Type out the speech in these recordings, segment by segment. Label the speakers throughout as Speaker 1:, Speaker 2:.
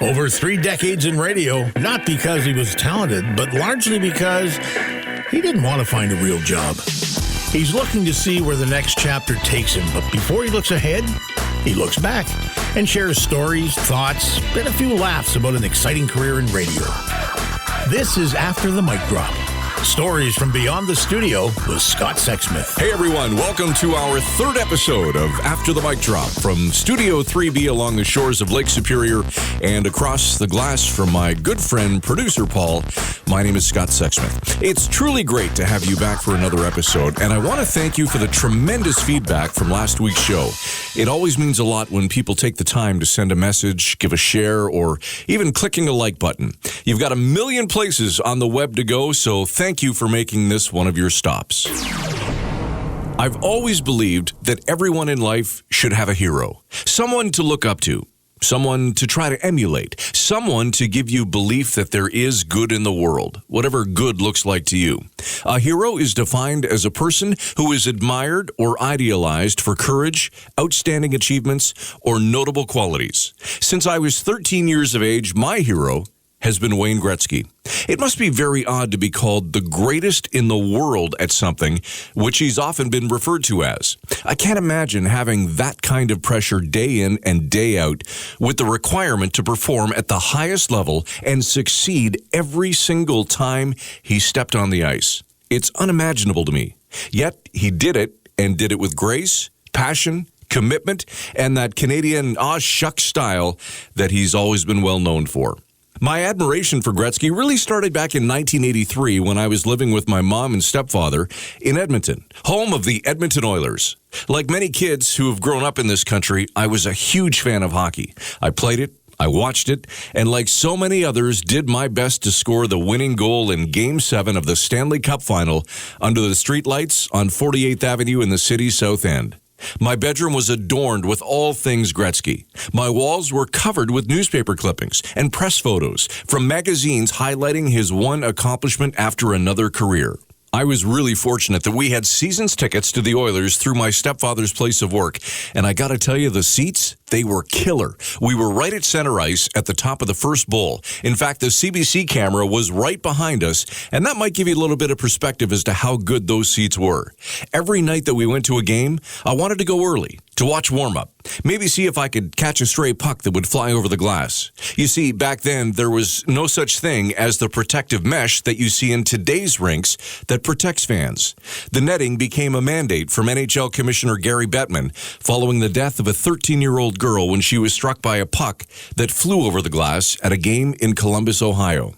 Speaker 1: Over 3 decades in radio, not because he was talented, but largely because he didn't want to find a real job. He's looking to see where the next chapter takes him, but before he looks ahead, he looks back and shares stories, thoughts, and a few laughs about an exciting career in radio. This is After the Mic Drop. Stories from beyond the studio with Scott Sexsmith.
Speaker 2: Hey everyone, welcome to our 3rd episode of After the Mic Drop from Studio 3B along the shores of Lake Superior and across the glass from my good friend, producer Paul. My name is Scott Sexsmith. It's truly great to have you back for another episode, and I want to thank you for the tremendous feedback from last week's show. It always means a lot when people take the time to send a message, give a share, or even clicking a like button. You've got a million places on the web to go, so thank you for making this one of your stops. I've always believed that everyone in life should have a hero, someone to look up to, someone to try to emulate, someone to give you belief that there is good in the world, whatever good looks like to you. A hero is defined as a person who is admired or idealized for courage, outstanding achievements, or notable qualities. Since I was 13 years of age, my hero has been Wayne Gretzky. It must be very odd to be called the greatest in the world at something, which he's often been referred to as. I can't imagine having that kind of pressure day in and day out with the requirement to perform at the highest level and succeed every single time he stepped on the ice. It's unimaginable to me. Yet he did it, and did it with grace, passion, commitment, and that Canadian aw shucks style that he's always been well known for. My admiration for Gretzky really started back in 1983 when I was living with my mom and stepfather in Edmonton, home of the Edmonton Oilers. Like many kids who have grown up in this country, I was a huge fan of hockey. I played it, I watched it, and like so many others, did my best to score the winning goal in Game 7 of the Stanley Cup Final under the streetlights on 48th Avenue in the city's South End. My bedroom was adorned with all things Gretzky. My walls were covered with newspaper clippings and press photos from magazines highlighting his one accomplishment after another career. I was really fortunate that we had season's tickets to the Oilers through my stepfather's place of work, and I gotta tell you, the seats, they were killer. We were right at center ice at the top of the first bowl. In fact, the CBC camera was right behind us, and that might give you a little bit of perspective as to how good those seats were. Every night that we went to a game, I wanted to go early to watch warm-up. Maybe see if I could catch a stray puck that would fly over the glass. You see, back then, there was no such thing as the protective mesh that you see in today's rinks that protects fans. The netting became a mandate from NHL Commissioner Gary Bettman following the death of a 13-year-old girl when she was struck by a puck that flew over the glass at a game in Columbus, Ohio.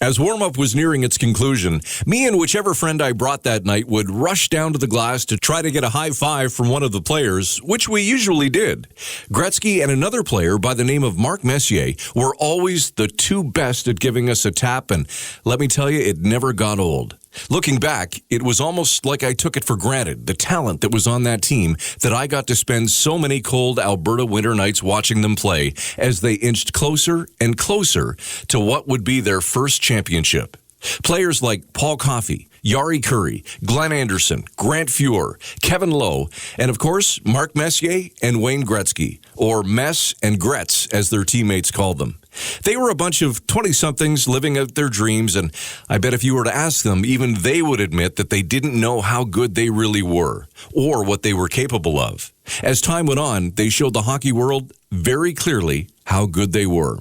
Speaker 2: As warm-up was nearing its conclusion, me and whichever friend I brought that night would rush down to the glass to try to get a high five from one of the players, which we usually did. Gretzky and another player by the name of Mark Messier were always the two best at giving us a tap, and let me tell you, it never got old. Looking back, it was almost like I took it for granted, the talent that was on that team, that I got to spend so many cold Alberta winter nights watching them play as they inched closer and closer to what would be their first championship. Players like Paul Coffey, Yari Curry, Glenn Anderson, Grant Fuhr, Kevin Lowe, and of course, Mark Messier and Wayne Gretzky, or Mess and Gretz as their teammates called them. They were a bunch of 20-somethings living out their dreams, and I bet if you were to ask them, even they would admit that they didn't know how good they really were, or what they were capable of. As time went on, they showed the hockey world very clearly how good they were.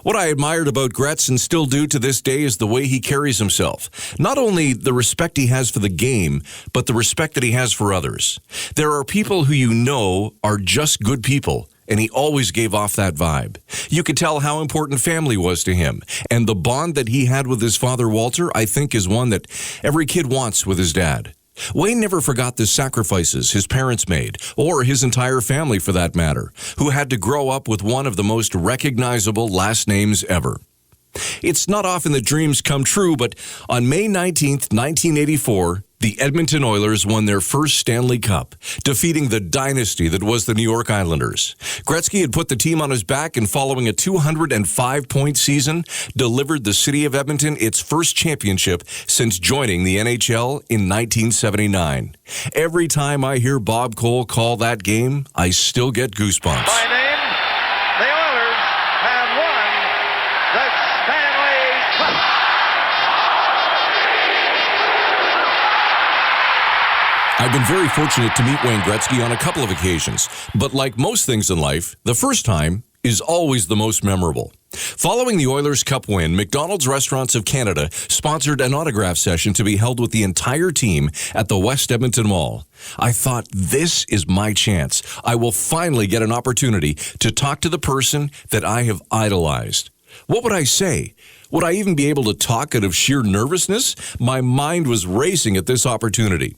Speaker 2: What I admired about Gretz and still do to this day is the way he carries himself. Not only the respect he has for the game, but the respect that he has for others. There are people who you know are just good people, and he always gave off that vibe. You could tell how important family was to him, and the bond that he had with his father, Walter, I think is one that every kid wants with his dad. Wayne never forgot the sacrifices his parents made, or his entire family for that matter, who had to grow up with one of the most recognizable last names ever. It's not often that dreams come true, but on May 19th, 1984, the Edmonton Oilers won their first Stanley Cup, defeating the dynasty that was the New York Islanders. Gretzky had put the team on his back and following a 205-point season, delivered the city of Edmonton its first championship since joining the NHL in 1979. Every time I hear Bob Cole call that game, I still get goosebumps.
Speaker 3: By name, the Oilers have won
Speaker 2: I've been very fortunate to meet Wayne Gretzky on a couple of occasions, but like most things in life, the first time is always the most memorable. Following the Oilers Cup win, McDonald's Restaurants of Canada sponsored an autograph session to be held with the entire team at the West Edmonton Mall. I thought, this is my chance. I will finally get an opportunity to talk to the person that I have idolized. What would I say? Would I even be able to talk out of sheer nervousness? My mind was racing at this opportunity.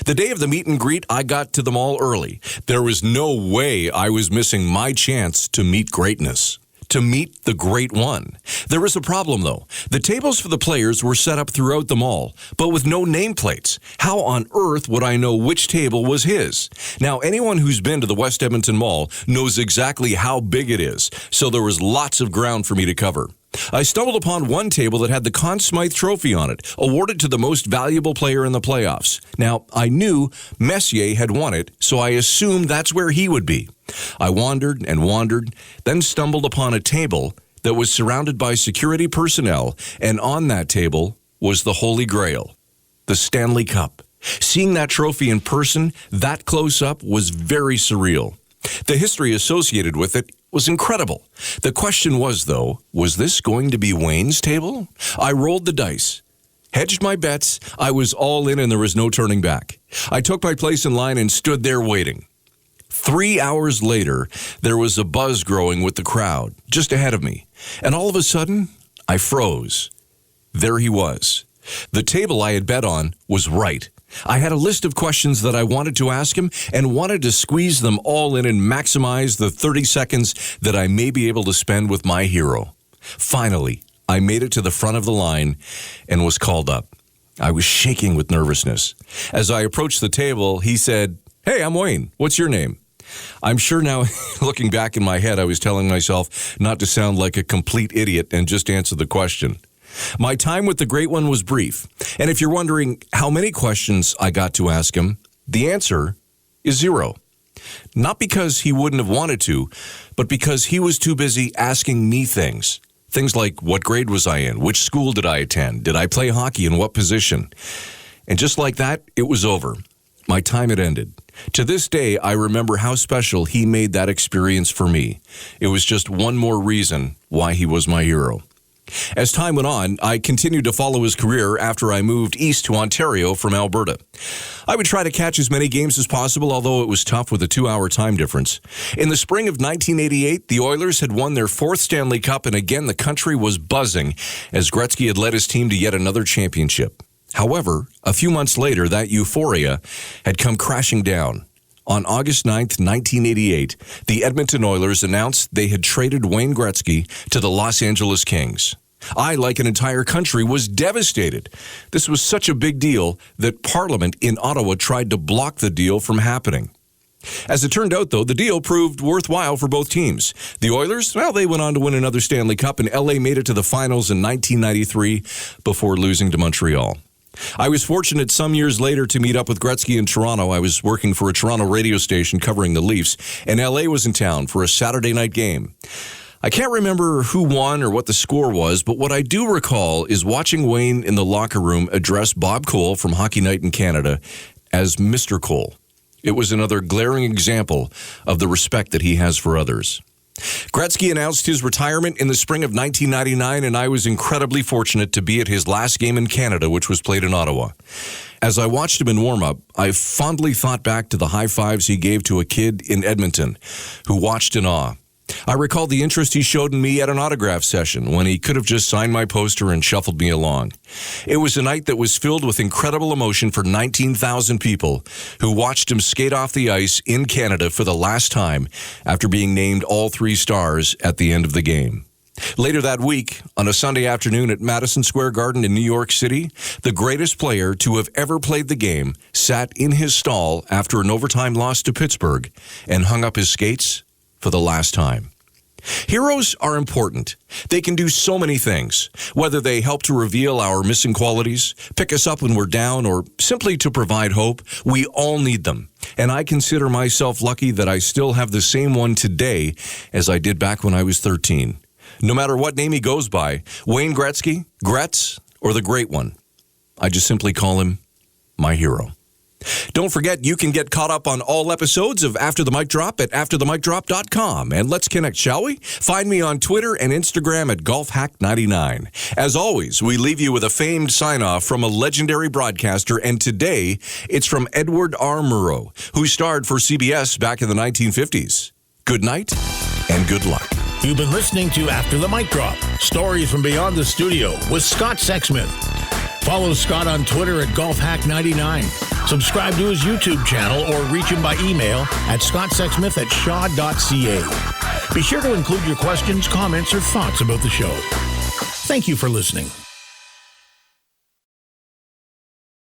Speaker 2: The day of the meet and greet, I got to the mall early. There was no way I was missing my chance to meet greatness, to meet the great one. There was a problem, though. The tables for the players were set up throughout the mall, but with no nameplates. How on earth would I know which table was his? Now, anyone who's been to the West Edmonton Mall knows exactly how big it is, so there was lots of ground for me to cover. I stumbled upon one table that had the Conn Smythe Trophy on it, awarded to the most valuable player in the playoffs. Now, I knew Messier had won it, so I assumed that's where he would be. I wandered and wandered, then stumbled upon a table that was surrounded by security personnel, and on that table was the Holy Grail, the Stanley Cup. Seeing that trophy in person, that close up, was very surreal. The history associated with it was incredible. The question was, though, was this going to be Wayne's table? I rolled the dice, hedged my bets. I was all in and there was no turning back. I took my place in line and stood there waiting. 3 hours later, there was a buzz growing with the crowd just ahead of me. And all of a sudden, I froze. There he was. The table I had bet on was right. I had a list of questions that I wanted to ask him and wanted to squeeze them all in and maximize the 30 seconds that I may be able to spend with my hero. Finally, I made it to the front of the line and was called up. I was shaking with nervousness. As I approached the table, he said, "Hey, I'm Wayne. What's your name?" I'm sure now, looking back in my head, I was telling myself not to sound like a complete idiot and just answer the question. My time with the Great One was brief, and if you're wondering how many questions I got to ask him, the answer is 0. Not because he wouldn't have wanted to, but because he was too busy asking me things. Things like, what grade was I in? Which school did I attend? Did I play hockey? In what position? And just like that, it was over. My time had ended. To this day, I remember how special he made that experience for me. It was just one more reason why he was my hero. As time went on, I continued to follow his career after I moved east to Ontario from Alberta. I would try to catch as many games as possible, although it was tough with a 2-hour time difference. In the spring of 1988, the Oilers had won their 4th Stanley Cup, and again the country was buzzing as Gretzky had led his team to yet another championship. However, a few months later, that euphoria had come crashing down. On August 9th, 1988, the Edmonton Oilers announced they had traded Wayne Gretzky to the Los Angeles Kings. I, like an entire country, was devastated. This was such a big deal that Parliament in Ottawa tried to block the deal from happening. As it turned out, though, the deal proved worthwhile for both teams. The Oilers, well, they went on to win another Stanley Cup, and LA made it to the finals in 1993 before losing to Montreal. I was fortunate some years later to meet up with Gretzky in Toronto. I was working for a Toronto radio station covering the Leafs, and LA was in town for a Saturday night game. I can't remember who won or what the score was, but what I do recall is watching Wayne in the locker room address Bob Cole from Hockey Night in Canada as Mr. Cole. It was another glaring example of the respect that he has for others. Gretzky announced his retirement in the spring of 1999, and I was incredibly fortunate to be at his last game in Canada, which was played in Ottawa. As I watched him in warm-up, I fondly thought back to the high fives he gave to a kid in Edmonton who watched in awe. I recall the interest he showed in me at an autograph session when he could have just signed my poster and shuffled me along. It was a night that was filled with incredible emotion for 19,000 people who watched him skate off the ice in Canada for the last time after being named all 3 stars at the end of the game. Later that week, on a Sunday afternoon at Madison Square Garden in New York City, the greatest player to have ever played the game sat in his stall after an overtime loss to Pittsburgh and hung up his skates for the last time. Heroes are important. They can do so many things, whether they help to reveal our missing qualities, pick us up when we're down, or simply to provide hope. We all need them. And I consider myself lucky that I still have the same one today as I did back when I was 13. No matter what name he goes by, Wayne Gretzky, Gretz, or the Great One, I just simply call him my hero. Don't forget, you can get caught up on all episodes of After the Mic Drop at afterthemicdrop.com. And let's connect, shall we? Find me on Twitter and Instagram at GolfHack99. As always, we leave you with a famed sign-off from a legendary broadcaster, and today it's from Edward R. Murrow, who starred for CBS back in the 1950s. Good night and good luck.
Speaker 1: You've been listening to After the Mic Drop, stories from beyond the studio with Scott Sexsmith. Follow Scott on Twitter at GolfHack99. Subscribe to his YouTube channel or reach him by email at scottsexsmith@shaw.ca. Be sure to include your questions, comments, or thoughts about the show. Thank you for listening.